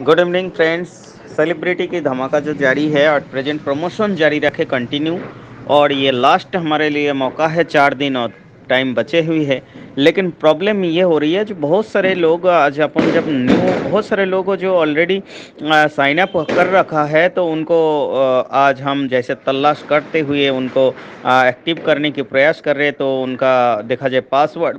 Good evening friends. Celebrity की धमाका जो जारी है और प्रेजेंट प्रमोशन जारी रखे कंटिन्यू। और ये लास्ट हमारे लिए मौका है, 4 दिन और टाइम बचे हुई है। लेकिन प्रॉब्लम ये हो रही है, जो बहुत सारे लोग आज अपन जब न्यू बहुत सारे लोग को जो ऑलरेडी साइन अप कर रखा है, तो उनको आज हम जैसे तलाश करते हुए उनको एक्टिव करने की प्रयास कर रहे, तो उनका देखा जाए पासवर्ड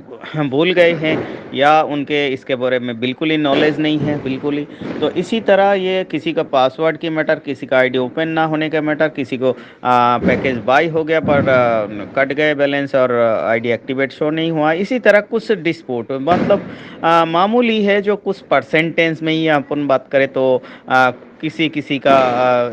भूल गए हैं या उनके इसके बारे में बिल्कुल ही नॉलेज नहीं है, बिल्कुल ही। तो इसी तरह ये किसी का पासवर्ड की मैटर, किसी का आईडी ओपन ना होने का मैटर, किसी को पैकेज बाई हो गया पर कट गए बैलेंस और आईडी एक्टिवेट शो नहीं हुआ। इसी तरह कुछ डिस्प्यूट मतलब मामूली है, जो कुछ परसेंटेज में ही अपन बात करें तो किसी किसी का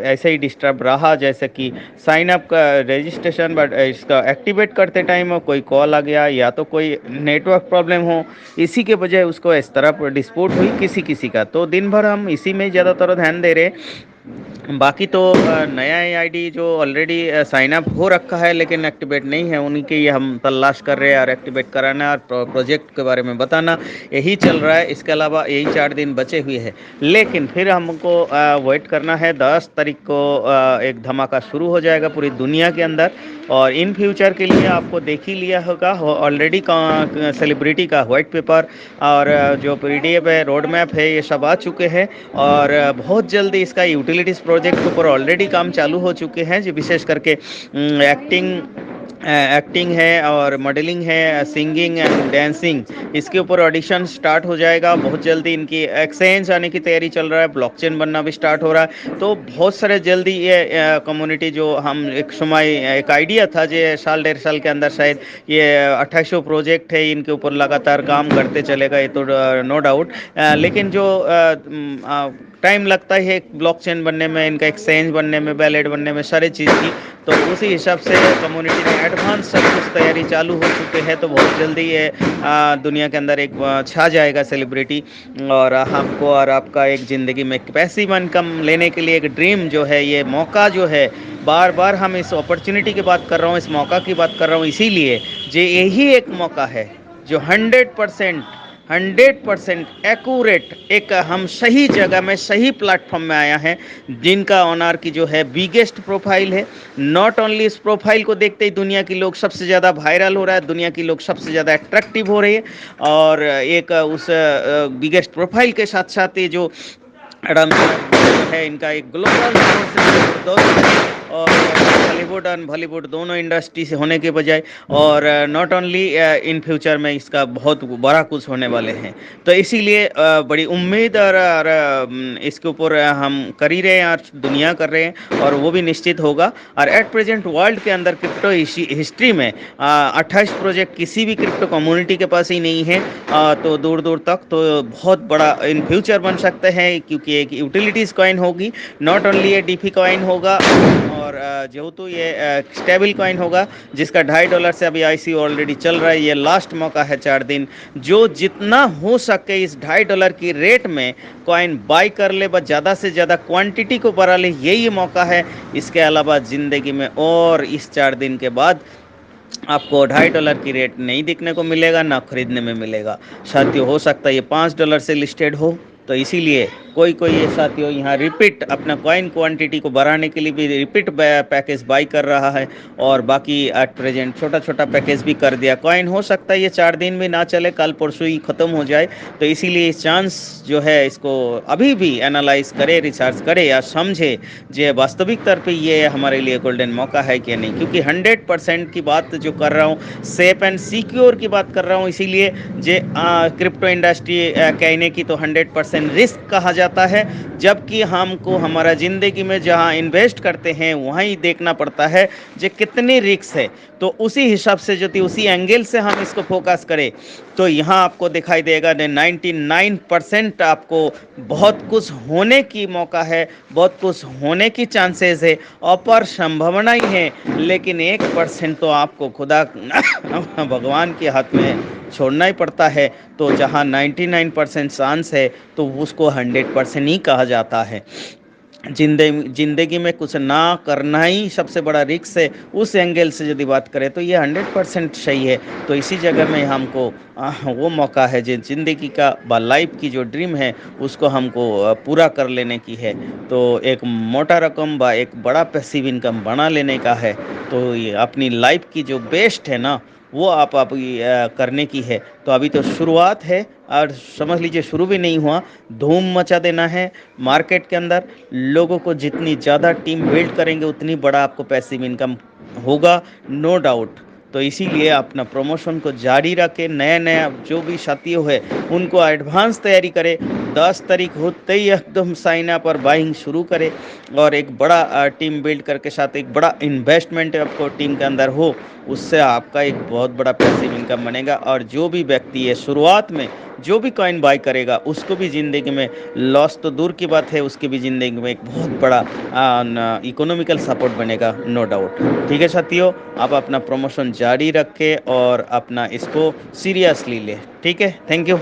ऐसे ही डिस्टर्ब रहा, जैसे कि साइन अप का रजिस्ट्रेशन बट इसका एक्टिवेट करते टाइम कोई कॉल आ गया या तो कोई नेटवर्क प्रॉब्लम हो, इसी के बजाय उसको इस तरह डिस्प्यूट हुई किसी किसी का। तो दिन भर हम इसी में ज़्यादातर ध्यान दे रहे। बाकी तो नया आईडी जो ऑलरेडी साइन अप हो रखा है लेकिन एक्टिवेट नहीं है, उन्हीं की हम तलाश कर रहे हैं और एक्टिवेट कराना और प्रोजेक्ट के बारे में बताना, यही चल रहा है। इसके अलावा यही 4 दिन बचे हुए हैं। लेकिन फिर हमको वेट करना है, 10 तारीख को एक धमाका शुरू हो जाएगा पूरी दुनिया के अंदर। और इन फ्यूचर के लिए आपको देख ही लिया होगा ऑलरेडी सेलिब्रिटी का वाइट पेपर और जो पीडीएफ है, रोड मैप है, ये सब आ चुके हैं। और बहुत जल्दी इसका यूटिलिटीज़ प्रोजेक्ट के ऊपर ऑलरेडी काम चालू हो चुके हैं, जो विशेष करके एक्टिंग है और मॉडलिंग है, सिंगिंग एंड डांसिंग, इसके ऊपर ऑडिशन स्टार्ट हो जाएगा बहुत जल्दी। इनकी एक्सचेंज आने की तैयारी चल रहा है, ब्लॉकचेन बनना भी स्टार्ट हो रहा है। तो बहुत सारे जल्दी ये कम्युनिटी जो हम एक समय एक आइडिया था जो साल 1.5 साल के अंदर शायद ये 2800 प्रोजेक्ट है, इनके ऊपर लगातार काम करते चलेगा, ये तो नो डाउट। लेकिन जो टाइम लगता है एक ब्लॉकचेन बनने में, इनका एक्सचेंज बनने में, वैलेट बनने में, सारी चीज़ की, तो उसी हिसाब से कम्युनिटी ने एडवांस सब कुछ तैयारी चालू हो चुके हैं। तो बहुत जल्दी ये दुनिया के अंदर एक छा जाएगा सेलिब्रिटी। और हमको और आपका एक ज़िंदगी में पैसिव इनकम लेने के लिए एक ड्रीम जो है, ये मौका जो है, बार बार हम इस अपॉर्चुनिटी की बात कर रहा हूँ, इस मौका की बात कर रहा हूँ, इसीलिए जो यही एक मौका है जो 100% एक्यूरेट एक हम सही जगह में सही प्लेटफॉर्म में आया है, जिनका ऑनर की जो है बिगेस्ट प्रोफाइल है। नॉट ओनली इस प्रोफाइल को देखते ही दुनिया की लोग सबसे ज़्यादा वायरल हो रहा है, दुनिया की लोग सबसे ज़्यादा अट्रैक्टिव हो रही है। और एक उस बिगेस्ट प्रोफाइल के साथ साथ ये जो एडम है, इनका एक ग्लोबल दोस्त और हॉलीवुड और बॉलीवुड दोनों इंडस्ट्री से होने के बजाय, और नॉट ओनली इन फ्यूचर में इसका बहुत बड़ा कुछ होने वाले हैं। तो इसीलिए बड़ी उम्मीद और इसके ऊपर हम कर ही रहे हैं और दुनिया कर रहे हैं, और वो भी निश्चित होगा। और एट प्रेजेंट वर्ल्ड के अंदर क्रिप्टो हिस्ट्री में 28 प्रोजेक्ट किसी भी क्रिप्टो कम्युनिटी के पास ही नहीं है। तो दूर दूर तक तो बहुत बड़ा इन फ्यूचर बन सकते हैं, क्योंकि एक यूटिलिटीज़ कॉइन होगी, नॉट ओनली ये डीफी कॉइन होगा, और जेहेतु ये स्टेबल कॉइन होगा जिसका $2.5 से अभी आईसी ऑलरेडी चल रहा है। ये लास्ट मौका है, 4 दिन, जो जितना हो सके इस $2.5 की रेट में कॉइन बाई कर ले, बस ज़्यादा से ज़्यादा क्वांटिटी को बढ़ा ले, यही मौका है। इसके अलावा ज़िंदगी में और इस 4 दिन के बाद आपको $2.5 की रेट नहीं दिखने को मिलेगा, ना खरीदने में मिलेगा। साथियों, हो सकता है ये $5 से लिस्टेड हो, तो इसीलिए कोई कोई ये साथियों यहाँ रिपीट अपना कॉइन क्वांटिटी को बढ़ाने के लिए भी रिपीट पैकेज बाई कर रहा है, और बाकी एट प्रेजेंट छोटा छोटा पैकेज भी कर दिया। कॉइन हो सकता है ये 4 दिन भी ना चले, कल परसों ही ख़त्म हो जाए। तो इसीलिए इस चांस जो है, इसको अभी भी एनालाइज करे, रिसर्च करे या समझे जो वास्तविक तौर पे ये हमारे लिए गोल्डन मौका है कि नहीं। क्योंकि 100% की बात जो कर रहा हूँ, सेफ एंड सिक्योर की बात कर रहा हूँ, इसीलिए जे क्रिप्टो इंडस्ट्री कहने की तो 100% रिस्क कहा जाता है, जबकि हमको हमारा ज़िंदगी में जहां इन्वेस्ट करते हैं वहीं देखना पड़ता है जो कितनी रिस्क है। तो उसी हिसाब से यदि उसी एंगल से हम इसको फोकस करें, तो यहाँ आपको दिखाई देगा 99% आपको बहुत कुछ होने की मौका है, बहुत कुछ होने की चांसेस है, अपर संभावना ही है। लेकिन 1% तो आपको खुदा भगवान के हाथ में छोड़ना ही पड़ता है। तो जहाँ 99% चांस है, तो उसको 100% ही कहा जाता है। जिंदगी में कुछ ना करना ही सबसे बड़ा रिस्क है, उस एंगल से यदि बात करें तो ये 100% सही है। तो इसी जगह में हमको वो मौका है जो ज़िंदगी का लाइफ की जो ड्रीम है उसको हमको पूरा कर लेने की है। तो एक मोटा रकम व एक बड़ा पैसिव इनकम बना लेने का है। तो ये अपनी लाइफ की जो बेस्ट है ना, वो आप करने की है। तो अभी तो शुरुआत है, और समझ लीजिए शुरू भी नहीं हुआ, धूम मचा देना है मार्केट के अंदर। लोगों को जितनी ज़्यादा टीम बिल्ड करेंगे उतनी बड़ा आपको पैसिव इनकम होगा, नो डाउट। तो इसीलिए अपना प्रमोशन को जारी रखें। नया नया जो भी साथियों है उनको एडवांस तैयारी करें। 10 तारीख होते ही एकदम साइन अप और बाइंग शुरू करें, और एक बड़ा टीम बिल्ड करके साथ एक बड़ा इन्वेस्टमेंट आपको टीम के अंदर हो, उससे आपका एक बहुत बड़ा पैसिव इनकम बनेगा। और जो भी व्यक्ति है शुरुआत में जो भी कॉइन बाय करेगा उसको भी ज़िंदगी में लॉस तो दूर की बात है, उसकी भी ज़िंदगी में एक बहुत बड़ा इकोनॉमिकल सपोर्ट बनेगा, नो डाउट। ठीक है साथियों, आप अपना प्रमोशन जारी रखें और अपना इसको सीरियसली लें। ठीक है, थैंक यू।